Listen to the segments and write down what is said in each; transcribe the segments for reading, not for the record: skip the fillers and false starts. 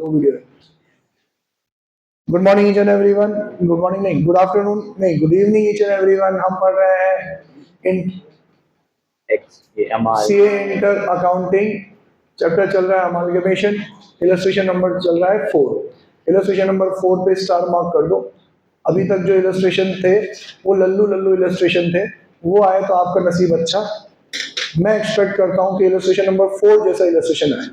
दो video. Good morning each and everyone. Good morning नहीं, good afternoon नहीं, good evening each and everyone. हम पढ़ रहे हैं इन सीए इंटर अकाउंटिंग चैप्टर चल रहा है अमालगमेशन। इलस्ट्रेशन नंबर चल रहा है 4। इलस्ट्रेशन नंबर 4 पे स्टार मार्क कर दो। अभी तक जो इलस्ट्रेशन थे वो लल्लू लल्लू इलस्ट्रेशन थे, वो आए तो आपका नसीब अच्छा। मैं एक्सपेक्ट करता हूँ कि इलस्ट्रेशन नंबर 4 जैसा इलस्ट्रेशन आए।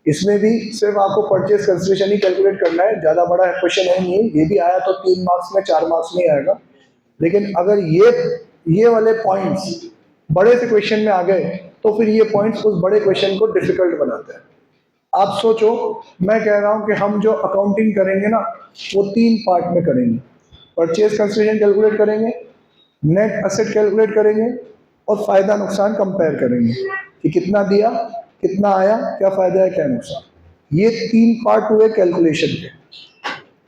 इसमें भी सिर्फ आपको परचेज कंसिडरेशन ही कैलकुलेट करना है, ज्यादा बड़ा क्वेश्चन है नहीं। ये भी आया तो 3 मार्क्स में 4 मार्क्स नहीं आएगा, लेकिन अगर ये वाले पॉइंट्स बड़े से क्वेश्चन में आ गए तो फिर ये पॉइंट्स उस बड़े क्वेश्चन को डिफिकल्ट बनाते हैं। आप सोचो, मैं कह रहा हूं कि हम जो अकाउंटिंग करेंगे ना वो 3 पार्ट में करेंगे। परचेज कंसिडरेशन कैलकुलेट करेंगे, नेट असेट कैलकुलेट करेंगे और फायदा नुकसान कंपेयर करेंगे कि कितना दिया, कितना आया, क्या फायदा है, क्या नुकसान। ये 3 पार्ट हुए कैलकुलेशन के।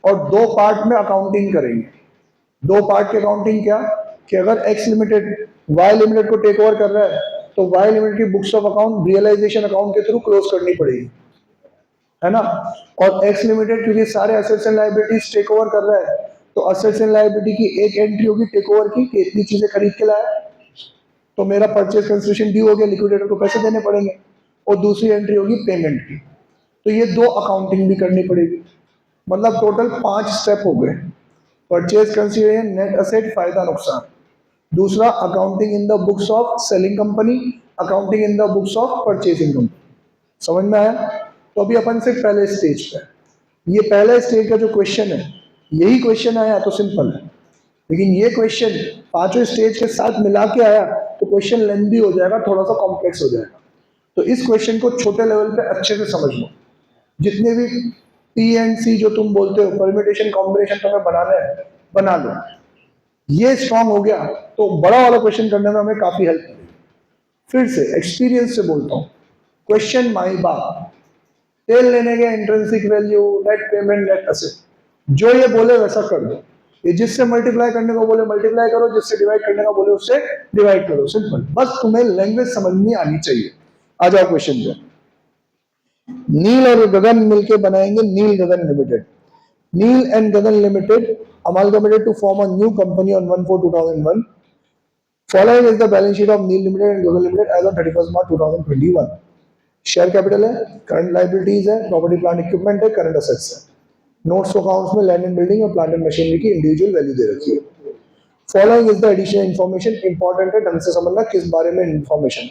और 2 पार्ट में अकाउंटिंग करेंगे। 2 पार्ट की अकाउंटिंग क्या कि अगर एक्स लिमिटेड वाई लिमिटेड को टेक ओवर कर रहा है तो वाई लिमिटेड की books of account realisation account के थ्रू क्लोज करनी पड़ेगी, है ना। और एक्स लिमिटेड क्योंकि सारे assets and liabilities take over कर रहा है तो एसेट्स एंड लायबिलिटी की एक एंट्री होगी टेक ओवर की कि इतनी चीजें खरीद के लाया, तो मेरा परचेज कंसिडरेशन ड्यू हो गया, लिक्विडेटर को पैसे देने पड़ेंगे। और दूसरी एंट्री होगी पेमेंट की। तो ये 2 अकाउंटिंग भी करनी पड़ेगी, मतलब टोटल 5 स्टेप हो गए। परचेज कंसिडरेशन, नेट असेट, फायदा नुकसान। दूसरा accounting in the books of selling company, accounting in the books of purchasing company. समझ में आया? तो अभी अपन से पहले स्टेज पे, ये पहले स्टेज का जो क्वेश्चन है, यही क्वेश्चन आया तो सिंपल है, लेकिन ये क्वेश्चन 5वें स्टेज के साथ मिला के आया तो क्वेश्चन लेंथी हो जाएगा, थोड़ा सा कॉम्प्लेक्स हो जाएगा। तो इस क्वेश्चन को छोटे लेवल पे अच्छे से समझ लो। जितने भी पी एंड सी जो तुम बोलते हो, परम्यूटेशन कॉम्बिनेशन तुम्हें बनाना है, बना लो। ये स्ट्रांग हो गया तो बड़ा वाला क्वेश्चन करने में हमें काफी हेल्प मिलेगी। फिर से एक्सपीरियंस से बोलता हूँ, क्वेश्चन माई बाप, तेल लेने के intrinsic value, net payment, net asset, जो ये बोले वैसा कर दो। ये जिससे मल्टीप्लाई करने को बोले मल्टीप्लाई करो, जिससे डिवाइड करने को बोले उससे डिवाइड करो, सिंपल। बस तुम्हें लैंग्वेज समझनी आनी चाहिए। आ जाओ क्वेश्चन पे। नील और गगन मिलकर बनाएंगे Neel Gagan limited. Neel and Gagan limited amalgamated to form a new company on 1/4/2001. Following is the balance sheet of Neel Limited and Gagan Limited as on 31st March 2021. Share capital है, करंट लाइबिलिटीज है, प्रॉपर्टी प्लांट इक्विपमेंट है, current assets है। Notes accounts में land and building और plant and machinery की individual value दे रखी है। Following is the additional information, important है, ढंग से समझना किस बारे में information.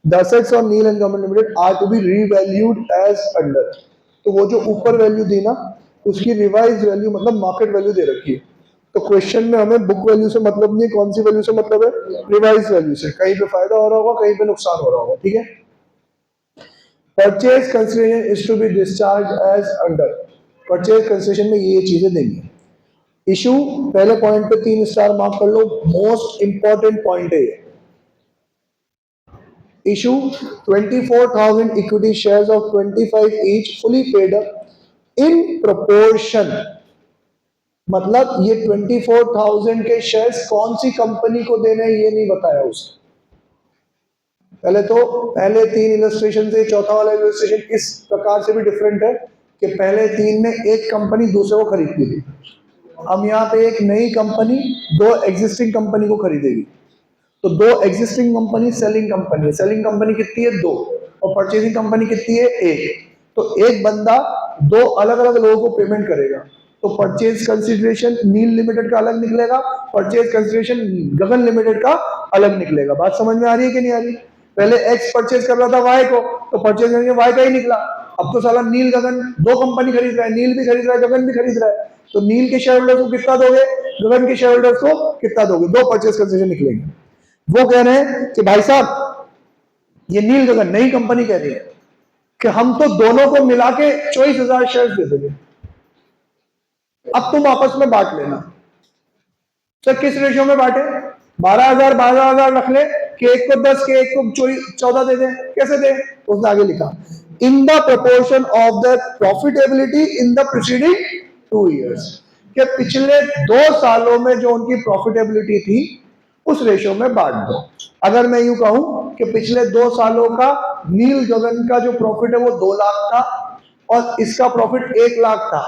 The assets of Neel and Gagan limited are to be revalued as under. तो वो जो ऊपर वैल्यू दी ना उसकी रिवाइज वैल्यू मतलब मार्केट वैल्यू दे रखी है। तो क्वेश्चन में हमें बुक वैल्यू से मतलब नहीं, कौन सी वैल्यू से मतलब है, रिवाइज वैल्यू से। कहीं पे फायदा हो रहा होगा, कहीं पे नुकसान हो रहा होगा, ठीक है। Purchase consideration is to be discharge as under. Purchase consideration में ये चीजें देंगे। इशू, पहले पॉइंट पे 3 स्टार मार्क कर लो, मोस्ट इंपॉर्टेंट पॉइंट है। Issue 24,000 equity shares of 25 each fully paid up in proportion. मतलब ये 24,000 के शेयर्स कौन सी कंपनी को देने ये नहीं बताया उसने। पहले 3 इलस्ट्रेशन से चौथा वाला इलस्ट्रेशन इस प्रकार से भी डिफरेंट है कि पहले 3 में एक कंपनी दूसरे को खरीदती थी। अब यहाँ पे एक नई कंपनी 2 एग्जिस्टिंग कंपनी को खरीदेगी। तो 2 एग्जिस्टिंग कंपनी सेलिंग कंपनी है। सेलिंग कंपनी कितनी है? 2। और परचेजिंग कंपनी कितनी है? 1। तो एक बंदा 2 अलग अलग लोगों को पेमेंट करेगा। तो परचेज कंसिडरेशन नील लिमिटेड का अलग निकलेगा, परचेज कंसिडरेशन गगन लिमिटेड का अलग निकलेगा। बात समझ में आ रही है कि नहीं आ रही? पहले एक्स परचेज कर रहा था वाई को, तो परचेज करके वाई का ही निकला। अब तो साला नील गगन 2 कंपनी खरीद रहा है, नील भी खरीद रहा है, गगन भी खरीद रहा है। तो नील के शेयर होल्डर्स को कितना दोगे, गगन के शेयर होल्डर्स को कितना दोगे? 2 परचेज कंसिडरेशन निकलेंगे। वो कह रहे हैं कि भाई साहब ये नील गगन नई कंपनी कह रही है कि हम तो दोनों को मिला के 24,000 शेयर दे देंगे, अब तुम आपस में बांट लेना। सर किस रेशियो में बांटे? 12,000 रख ले कि एक को 10 के एक को 14 दे दे। कैसे दे? उसने आगे लिखा in the proportion of the profitability in the preceding 2 years. कि पिछले 2 सालों में जो उनकी प्रॉफिटेबिलिटी थी उस रेशियो में बांट दो। अगर मैं यूं कहूं कि पिछले 2 सालों का नील गगन का जो प्रॉफिट है वो 2 लाख था और इसका प्रॉफिट 1 लाख था,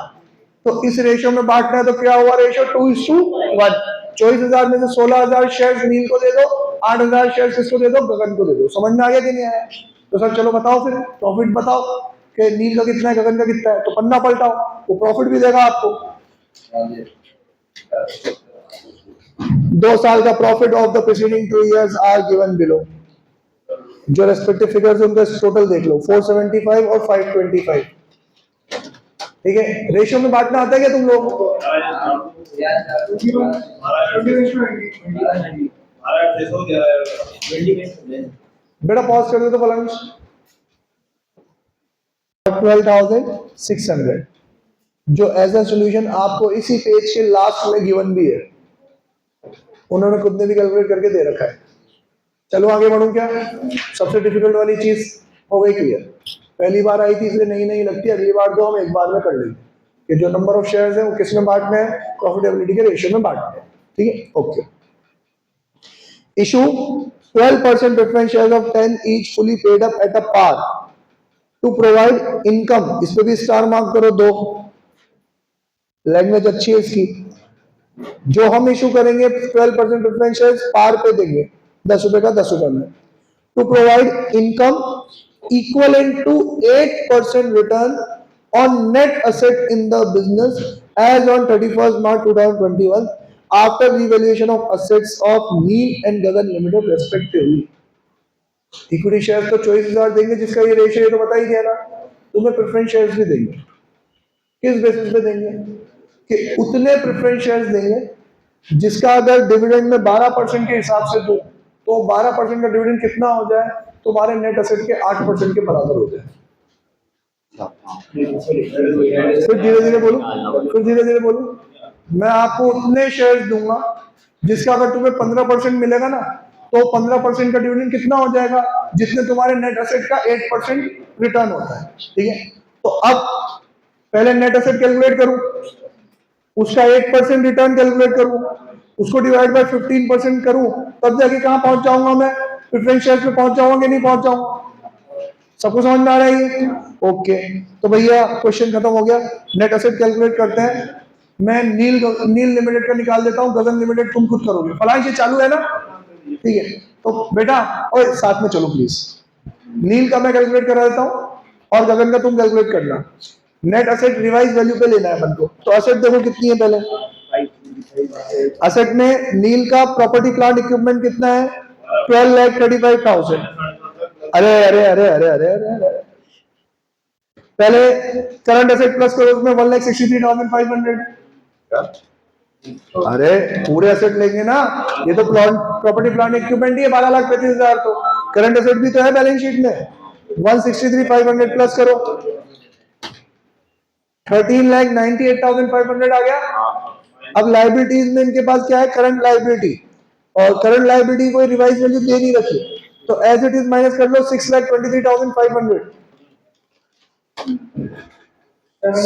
तो इस रेशियो में बांटना है तो क्या हुआ रेशियो 2:1। 24,000 में से 16,000 शेयर्स नील को दे दो, 8,000 शेयर्स किसको दे दो, गगन को दे दो। समझ में आ गया कि नहीं आया? तो सर चलो बताओ फिर प्रॉफिट बताओ कि नील का कितना है, गगन का कितना है, तो पन्ना पलटाओ, वो प्रॉफिट भी देगा आपको। 2 साल का profit of the preceding 2 years are given below. जो रेस्पेक्टिव फिगर्स है उनका टोटल देख लो, 475 और 525। ठीक है, रेशियो में बांटना आता है क्या तुम लोग को? बेटा पॉज कर दो तो फलंस 12,600 जो एज अ सोल्यूशन आपको इसी पेज के लास्ट में गिवन भी है, उन्होंने खुद ने भी कैलकुलेट करके दे रखा है। चलो आगे बढ़ूं क्या? सबसे डिफिकल्ट वाली चीज हो गई क्लियर। पहली बार आई थी इसलिए नहीं लगती, अगली बार तो हम एक बार में कर लेंगे कि जो नंबर ऑफ शेयर्स है वो किस में बांटने हैं, प्रॉफिटेबिलिटी के रेशियो में बांटने हैं। ठीक है, okay. Issue 12% preference shares of 10 each fully paid up at a par to provide income. इस पे भी स्टार मार्क करो, 2 लैंग्वेज अच्छी है इसकी। जो हम इशू करेंगे 12% प्रेफरेंस शेयर्स पार पे देंगे, 10 रुपए का 10 रुपए में, to provide income equivalent to 8% return on net asset in the business as on 31st March 2021 after revaluation of assets of Neem and Gagan Limited respectively। Equity share तो 24,000 देंगे जिसका ये रेशियो तो बता ही दिया ना। तुम्हें प्रेफरेंस शेयर्स भी देंगे, किस बेसिस पे देंगे कि उतने प्रेफरेंस शेयर्स देंगे जिसका अगर डिविडेंड में 12% के हिसाब से दो तो 12% का डिविडेंड कितना हो जाए, तुम्हारे नेट एसेट के 8% के बराबर हो जाए। फिर धीरे धीरे बोलो। मैं आपको उतने शेयर्स दूंगा जिसका अगर तुम्हें 15% मिलेगा ना, तो 15% का डिविडेंड कितना हो जाएगा, जितने तुम्हारे नेट एसेट का 8% रिटर्न होता है। ठीक है, तो अब पहले नेट एसेट कैलकुलेट करूं, उसका 8% रिटर्न कैलकुलेट करूं, उसको डिवाइड बाय 15% करूं, तब जाके कहां पहुंच जाऊंगा मैं, प्रेफरेंस शेयर्स पे पहुंच जाऊंगा कि नहीं पहुंच जाऊंगा? सबको समझ में आ रहा है ये? ओके, तो भैया क्वेश्चन खत्म हो गया। नेट एसेट कैलकुलेट करते हैं। मैं नील लिमिटेड का निकाल देता हूं, गगन लिमिटेड तुम खुद करोगे। फलांश ये चालू है ना? ठीक है, तो बेटा और साथ में चलो प्लीज। नील का मैं कैलकुलेट करा देता हूं और गगन का तुम कैलकुलेट करना। नेट एसेट रिवाइज वैल्यू पे लेना है अपन को। तो एसेट देखो कितनी है पहले। एसेट में नील का प्रॉपर्टी प्लांट इक्विपमेंट कितना है, 12,35,000। अरे अरे अरे अरे अरे अरे पहले करंट एसेट प्लस करो, उसमें 1,63,500। अरे पूरे एसेट लेंगे ना, ये तो प्रॉपर्टी प्लांट इक्विपमेंट ही है 12,35,000। तो करंट एसेट भी तो है बैलेंस शीट में, 1,63,500 प्लस करो, 13,98,500 आ गया। अब लाइबिलिटीज में इनके पास क्या है, करंट लाइबिलिटी, और करंट लाइबिलिटी कोई रिवाइज वैल्यू दे नहीं रखी, तो एज इट इज माइनस कर लो 6,23,500।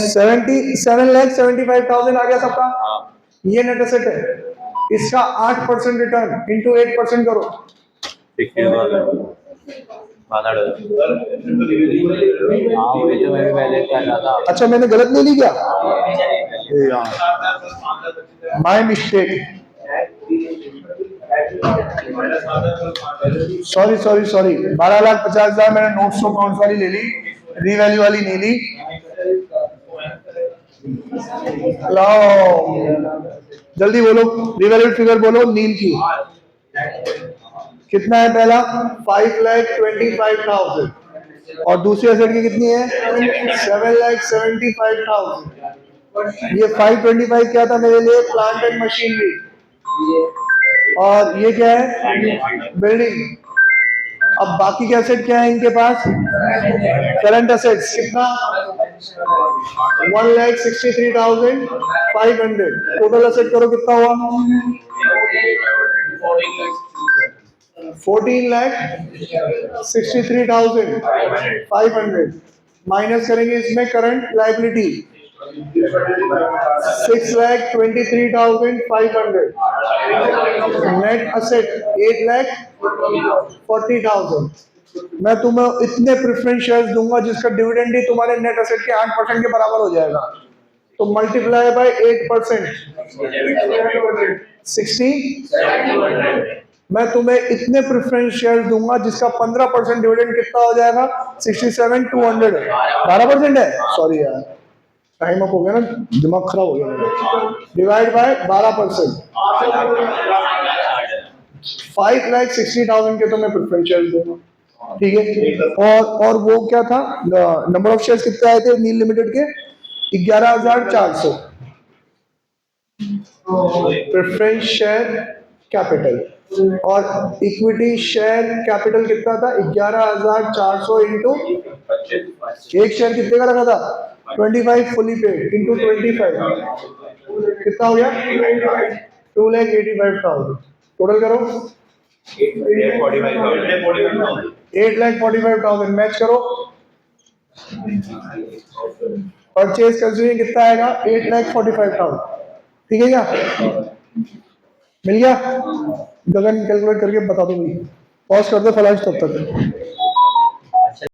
7,75,000 आ गया सबका। ये नेट एसेट है, इसका 8% रिटर्न इंटू 8% करो। अच्छा मैंने गलत ले ली क्या? My mistake, sorry sorry sorry. 12,50,000 मैंने नोट्स ऑफ अकाउंट्स वाली ले ली, रीवैल्यू वाली नहीं ली। लाओ जल्दी बोलो, रीवैल्यूड फिगर बोलो नील की। कितना है पहला, 5,25,000, और दूसरी एसेट की कितनी है, 7,75,000। ये 525 क्या था मेरे लिए, प्लांट एंड मशीनरी, और ये क्या है, बिल्डिंग। अब बाकी के एसेट क्या है इनके पास, करंट एसेट्स कितना, 1,63,500। टोटल एसेट करो कितना हुआ, 14,63,500 माइनस करेंगे इसमें करंट लाइबिलिटी 6,23,500, नेट एसेट 8,40,000। मैं तुम्हें इतने प्रेफरेंस शेयर्स दूंगा जिसका डिविडेंड ही तुम्हारे नेट एसेट के 8% के बराबर हो जाएगा, तो मल्टीप्लाई बाय 8%, 60। मैं तुम्हें इतने प्रेफरेंस शेयर्स दूंगा जिसका 15% डिविडेंड कितना हो जाएगा, 67 200, 12% है, सॉरी यार टाइम अप हो गया ना, दिमाग खराब हो गया मेरा, डिवाइड बाय 12%, 5,60,000 के तो मैं प्रेफरेंस शेयर्स दूंगा, ठीक है। और वो क्या था, नंबर ऑफ शेयर्स कितने आए थे नील लिमिटेड के, 11,400। प्रेफरेंस शेयर कैपिटल और इक्विटी शेयर कैपिटल कितना था, 11,400 इंटू एक शेयर कितने का रखा था, 25 फुली पेड इंटू 25 कितना हो गया, 2,85,000। टोटल करो 8,45,000, मैच करो, परचेज कंज्यूमिंग कितना आएगा, 8,45,000, ठीक है क्या, मिल गया। गगन कैलकुलेट करके बता दो भाई, पॉज कर दो फ्लैश तब तक।